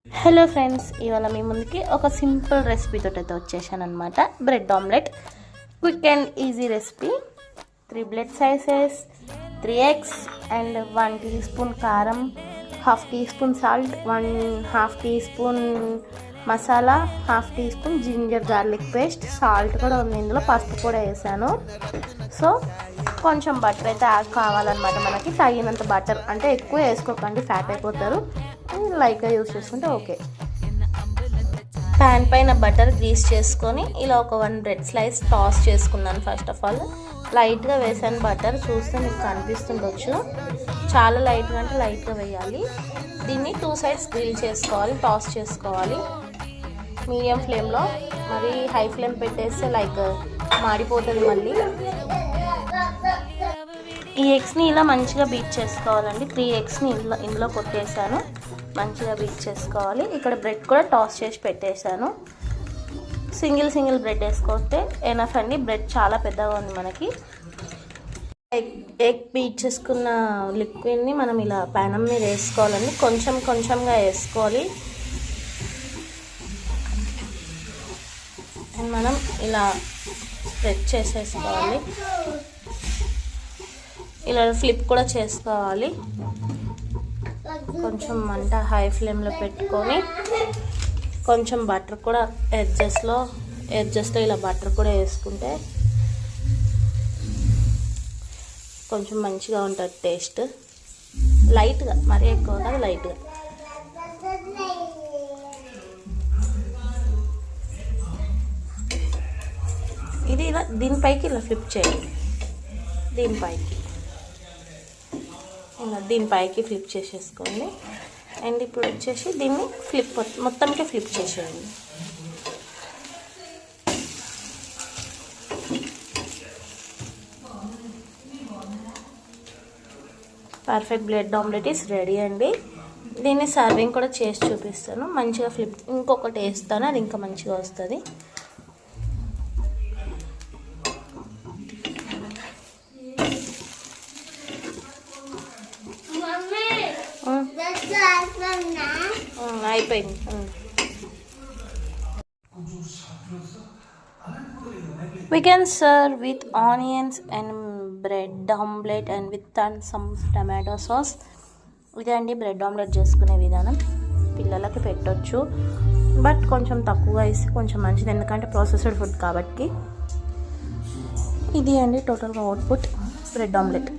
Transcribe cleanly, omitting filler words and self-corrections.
Hello friends, ఇవాళ మీ ముందుకి ఒక సింపుల్ రెసిపీతో అయితే వచ్చేసాను అనమాట. Bread omelette, quick and easy recipe. 3 bread sizes, 3 eggs and 1 teaspoon కారం, 1/2 teaspoon salt, 1/2 teaspoon masala, 1/2 teaspoon ginger garlic paste, salt కూడా ఉంది ఇందులో, పసుపు కూడా వేసాను. సో కొంచెం బటర్ అయితే కావాలన్నమాట మనకి, తగినంత బటర్. అంటే ఎక్కువ వేసుకోకండి, ఫ్యాట్ అయిపోతారు. లైట్గా యూస్ చేసుకుంటే ఓకే. ప్యాన్ పైన బటర్ గ్రీస్ చేసుకొని ఇలా ఒక 1 బ్రెడ్ స్లైస్ టాస్ చేసుకున్నాను. ఫస్ట్ ఆఫ్ ఆల్ లైట్గా వేసాను బటర్, చూస్తే మీకు కనిపిస్తుండొచ్చు. చాలా లైట్గా అంటే లైట్గా వేయాలి. దీన్ని 2 సైడ్స్ గ్రిల్ చేసుకోవాలి, టాస్ చేసుకోవాలి మీడియం ఫ్లేమ్లో. మరి హై ఫ్లేమ్ పెట్టేస్తే లైక్ మాడిపోతుంది మళ్ళీ. ఈ ఎగ్స్ని ఇలా మంచిగా బీట్ చేసుకోవాలండి. 3 ఎగ్స్ని ఇందులో కొట్టేసాను, మంచిగా బీట్ చేసుకోవాలి. ఇక్కడ బ్రెడ్ కూడా టాస్ చేసి పెట్టేశాను. సింగిల్ బ్రెడ్ వేసుకుంటే ఎనఫ్ అండి. బ్రెడ్ చాలా పెద్దగా ఉంది మనకి. ఎగ్ బీట్ చేసుకున్న లిక్విడ్ని మనం ఇలా ప్యానం మీద వేసుకోవాలండి. కొంచెంగా వేసుకోవాలి. అండ్ మనం ఇలా స్ప్రెడ్ చేసేసుకోవాలి. ఇలా ఫ్లిప్ కూడా చేసుకోవాలి. కొంచెం మంట హై ఫ్లేమ్లో పెట్టుకొని కొంచెం బటర్ కూడా ఎడ్జెస్లో ఇలా బటర్ కూడా వేసుకుంటే కొంచెం మంచిగా ఉంటుంది టేస్ట్. లైట్గా, మరీ ఎక్కువ కాదు, లైట్గా. ఇది ఇలా దీనిపైకి ఇలా ఫ్లిప్ చేయాలి. దీనిపైకి ఫ్లిప్ చేసేసుకోండి. అండ్ ఇప్పుడు వచ్చేసి దీన్ని మొత్తానికి ఫ్లిప్ చేసేయండి. Perfect bread omelette is ready అండి. దీన్ని సర్వింగ్ కూడా చేసి చూపిస్తాను. మంచిగా ఇంకొకటి వేస్తాను, అది ఇంకా మంచిగా వస్తుంది. అయిపోయింది. We can serve with onions and bread omelette and with some tomato sauce. ఇదే అండి బ్రెడ్ ఆమ్లెట్ చేసుకునే విధానం. పిల్లలకి పెట్టొచ్చు, బట్ కొంచెం తక్కువగా వేసి కొంచెం మంచిది, ఎందుకంటే ప్రాసెస్డ్ ఫుడ్ కాబట్టి. ఇది అండి టోటల్గా అవుట్పుట్ బ్రెడ్ ఆమ్లెట్.